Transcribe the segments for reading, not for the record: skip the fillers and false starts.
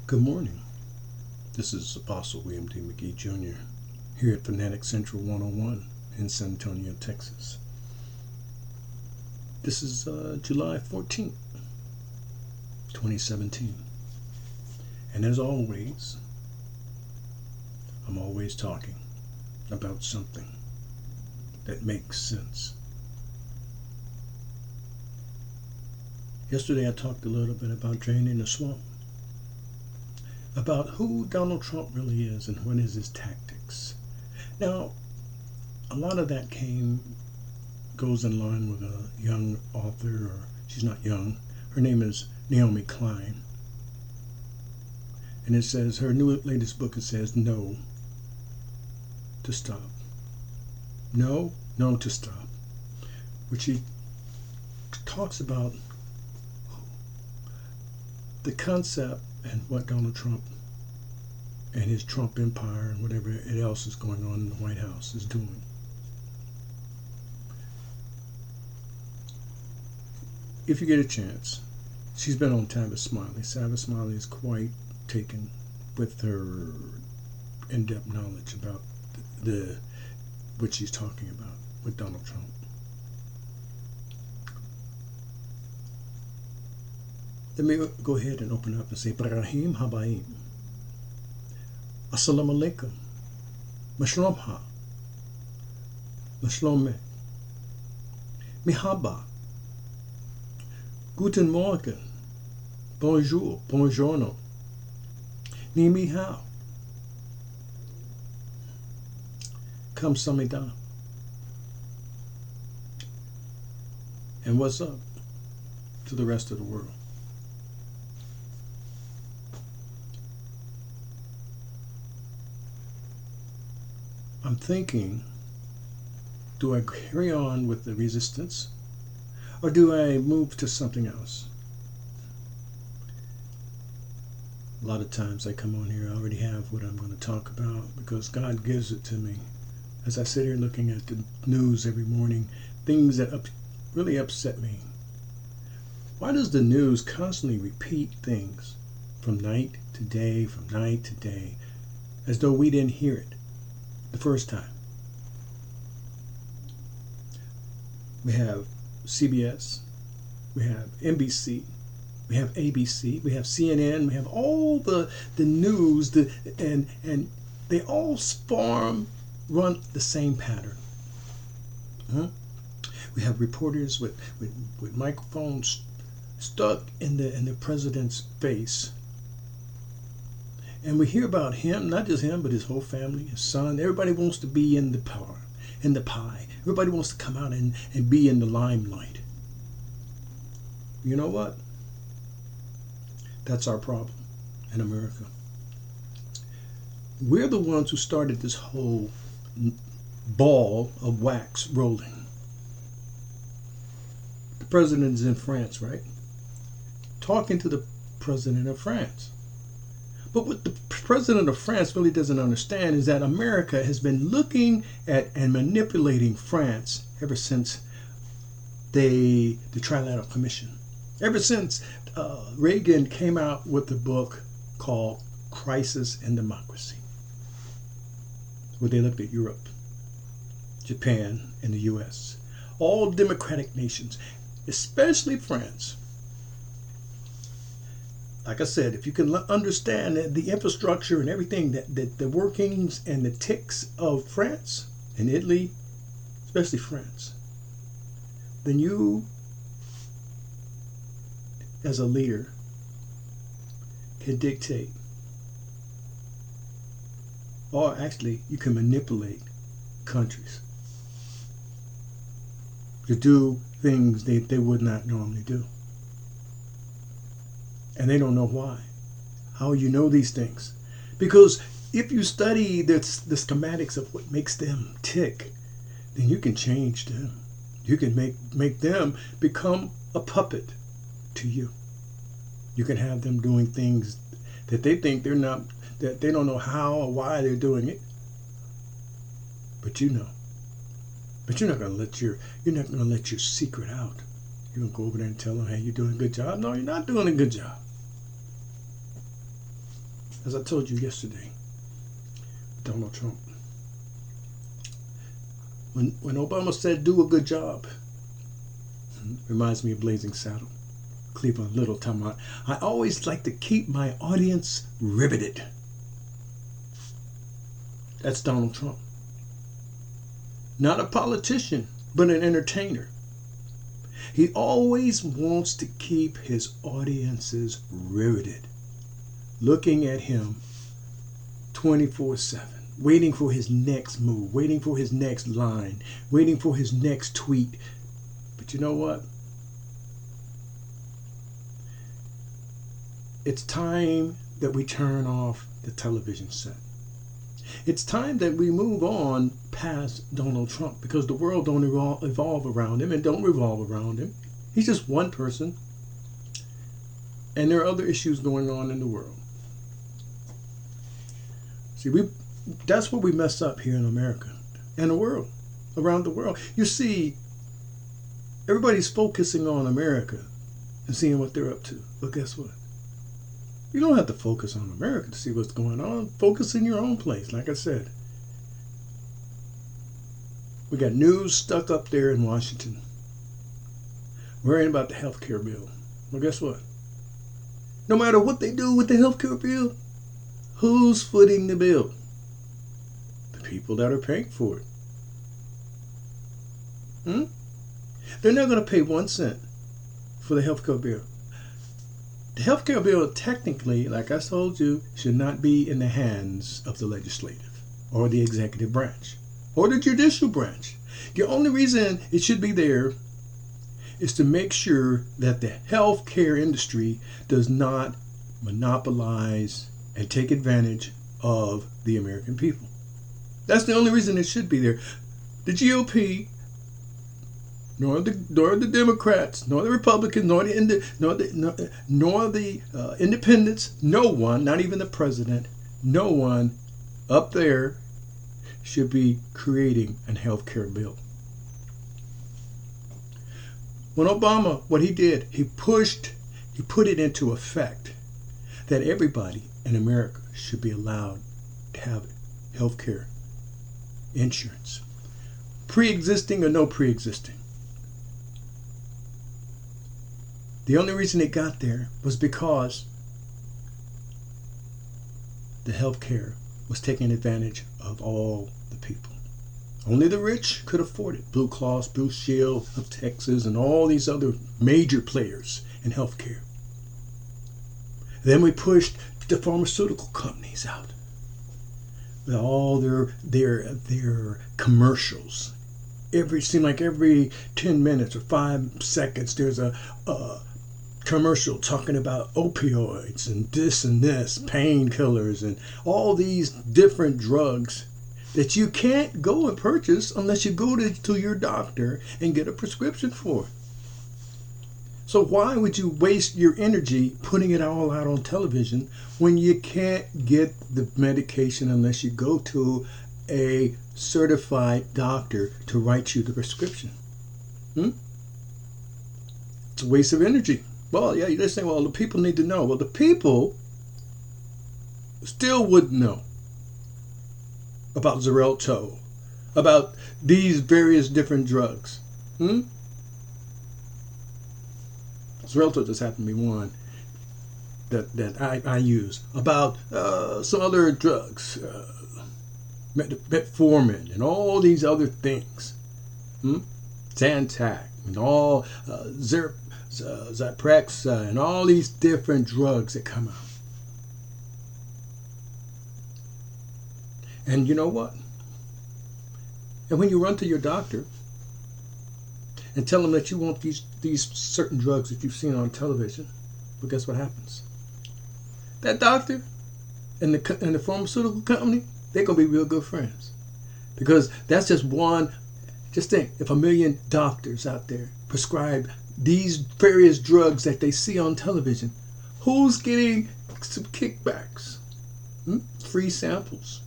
Good morning. This is Apostle William D. McGee Jr. here at Fanatic Central 101 in San Antonio, Texas. This is July 14th, 2017. And as always, I'm always talking about something that makes sense. Yesterday I talked a little bit about draining the swamp, about who Donald Trump really is and what is his tactics. Now, a lot of that goes in line with a young author, or she's not young, her name is Naomi Klein. And it says, her latest book, it says, No to Stop. No to Stop. Which she talks about the concept and what Donald Trump and his Trump empire and whatever else is going on in the White House is doing. If you get a chance, she's been on Tavis Smiley. Tavis Smiley is quite taken with her in-depth knowledge about what she's talking about with Donald Trump. Let me go ahead and open up and say, Brahim Habayim. Assalamu alaikum. Mashlomha. Mashlome. Mihaba. Guten Morgen. Bonjour. Buongiorno. Ni mi hao. Kamsamida. And what's up to the rest of the world? I'm thinking, do I carry on with the resistance or do I move to something else? A lot of times I come on here, I already have what I'm going to talk about because God gives it to me. As I sit here looking at the news every morning, things that really upset me. Why does the news constantly repeat things from night to day, as though we didn't hear it the first time? We have CBS, we have NBC, we have ABC, we have CNN, we have all the news, and they all run the same pattern. We have reporters with microphones stuck in the president's face. And we hear about him, not just him, but his whole family, his son. Everybody wants to be in the power, in the pie. Everybody wants to come out and be in the limelight. You know what? That's our problem in America. We're the ones who started this whole ball of wax rolling. The president is in France, right? Talking to the president of France. But what the president of France really doesn't understand is that America has been looking at and manipulating France ever since the Trilateral Commission. Ever since Reagan came out with the book called Crisis in Democracy, where they looked at Europe, Japan, and the U.S. All democratic nations, especially France. Like I said, if you can understand the infrastructure and everything, that the workings and the ticks of France and Italy, especially France, then you, as a leader, can dictate, or actually you can manipulate countries to do things they would not normally do. And they don't know why. How you know these things? Because if you study the schematics of what makes them tick, then you can change them. You can make them become a puppet to you. You can have them doing things that they think that they don't know how or why they're doing it. But you know. But you're not gonna let your secret out. You're gonna go over there and tell them, hey, you're doing a good job. No, you're not doing a good job. as I told you yesterday, Donald Trump. When Obama said, "Do a good job," reminds me of Blazing Saddle, Cleveland Little time out. I always like to keep my audience riveted. That's Donald Trump. Not a politician, but an entertainer. He always wants to keep his audiences riveted, looking at him 24/7, waiting for his next move, waiting for his next line, waiting for his next tweet. But you know what? It's time that we turn off the television set. It's time that we move on past Donald Trump, because the world don't evolve around him and don't revolve around him. He's just one person, and there are other issues going on in the world. See, that's where we mess up here in America and the world, around the world. You see, everybody's focusing on America and seeing what they're up to. But guess what? You don't have to focus on America to see what's going on. Focus in your own place, like I said. We got news stuck up there in Washington, worrying about the health care bill. Well, guess what? No matter what they do with the health care bill, who's footing the bill? The people that are paying for it. They're not going to pay 1 cent for the health care bill. The health care bill, technically, like I told you, should not be in the hands of the legislative or the executive branch or the judicial branch. The only reason it should be there is to make sure that the health care industry does not monopolize and take advantage of the American people. That's the only reason it should be there. The GOP, nor the Democrats, nor the Republicans, nor the independents, no one, not even the president, no one up there should be creating a health care bill. When Obama, what he did, he put it into effect that everybody in America should be allowed to have health care insurance, pre-existing or no pre-existing. The only reason it got there was because the health care was taking advantage of all the people. Only the rich could afford it. Blue Cross, Blue Shield of Texas, and all these other major players in health care. Then we pushed the pharmaceutical companies out with all their commercials. Seemed like every 10 minutes or 5 seconds there's a commercial talking about opioids and this, painkillers, and all these different drugs that you can't go and purchase unless you go to your doctor and get a prescription for it. So why would you waste your energy putting it all out on television when you can't get the medication unless you go to a certified doctor to write you the prescription? It's a waste of energy. Well, yeah, they're saying, well, the people need to know. Well, the people still wouldn't know about Xarelto, about these various different drugs. Xarelto just happened to be one that I use. About some other drugs, metformin and all these other things. Zantac and all Zyprexa and all these different drugs that come out. And you know what? And when you run to your doctor and tell them that you want these certain drugs that you've seen on television, well, guess what happens? That doctor and the pharmaceutical company, they're going to be real good friends. Because that's just one. Just think, if 1 million doctors out there prescribe these various drugs that they see on television, who's getting some kickbacks? Free samples.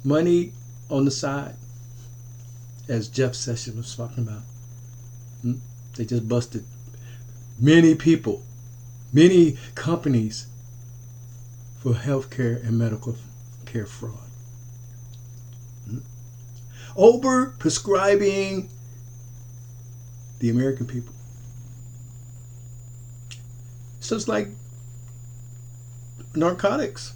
Money on the side, as Jeff Sessions was talking about. They just busted many people, many companies for healthcare and medical care fraud. Over prescribing the American people. So it's like narcotics.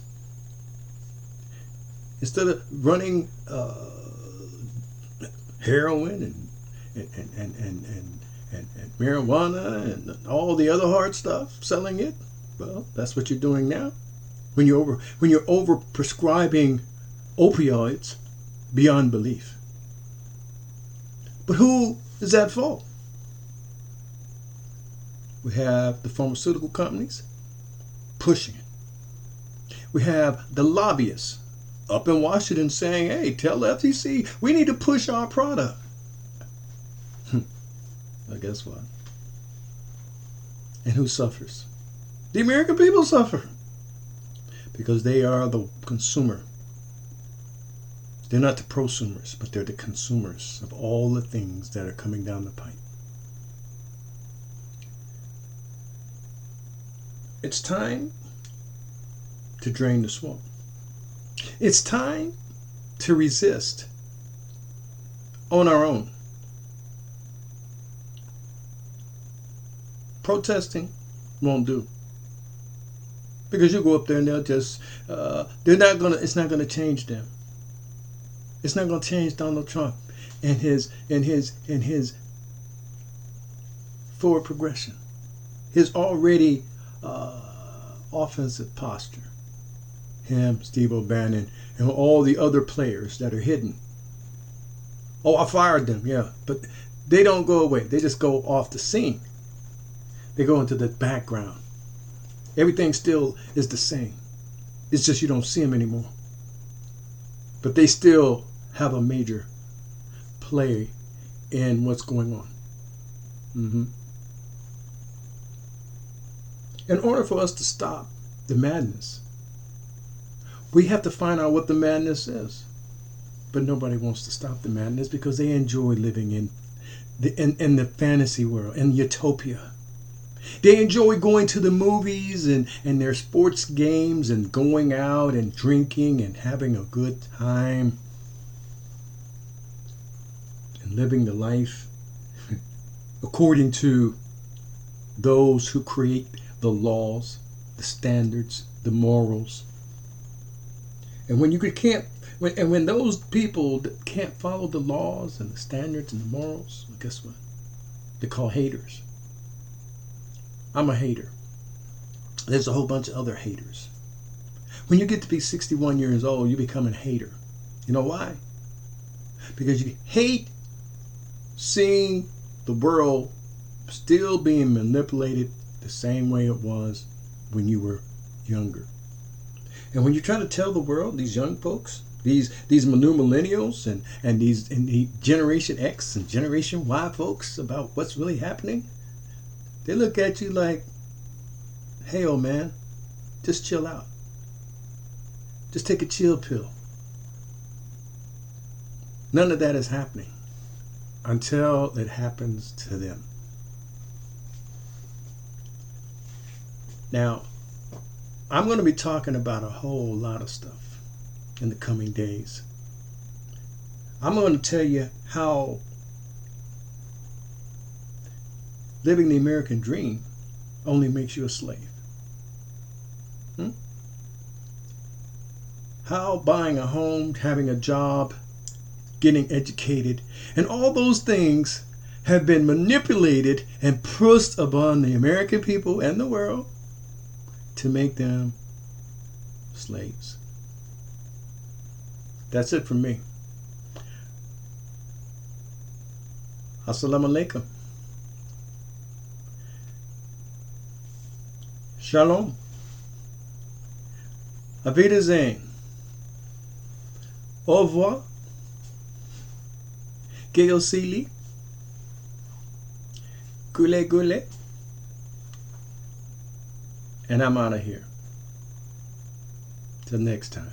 Instead of running heroin and marijuana and all the other hard stuff, selling it, well, that's what you're doing now. When you're over prescribing opioids beyond belief. But who is at fault? We have the pharmaceutical companies pushing it. We have the lobbyists up in Washington saying, hey, tell the FTC we need to push our product. Well, guess what? And who suffers? The American people suffer because they are the consumer. They're not the prosumers, but they're the consumers of all the things that are coming down the pipe. It's time to drain the swamp. It's time to resist on our own. Protesting won't do. Because you go up there and they'll just, it's not gonna change them. It's not gonna change Donald Trump and his forward progression. His already offensive posture. Him, Steve O'Bannon, and all the other players that are hidden. Oh, I fired them, yeah. But they don't go away. They just go off the scene. They go into the background. Everything still is the same. It's just you don't see them anymore. But they still have a major play in what's going on. In order for us to stop the madness, we have to find out what the madness is. But nobody wants to stop the madness because they enjoy living in the fantasy world, in utopia. They enjoy going to the movies and their sports games and going out and drinking and having a good time and living the life according to those who create the laws, the standards, the morals. And when those people can't follow the laws and the standards and the morals, well, guess what? They're called haters. I'm a hater. There's a whole bunch of other haters. When you get to be 61 years old, you become a hater. You know why? Because you hate seeing the world still being manipulated the same way it was when you were younger. And when you try to tell the world, these young folks, these new millennials and the Generation X and Generation Y folks about what's really happening, they look at you like, hey, old man, just chill out. Just take a chill pill. None of that is happening until it happens to them. Now, I'm going to be talking about a whole lot of stuff in the coming days. I'm going to tell you how living the American dream only makes you a slave. How buying a home, having a job, getting educated, and all those things have been manipulated and pushed upon the American people and the world to make them slaves. That's it from me. Assalamu alaikum. Shalom. Auf Wiedersehen. Au revoir. Geosili. Gule gule. And I'm out of here. Till next time.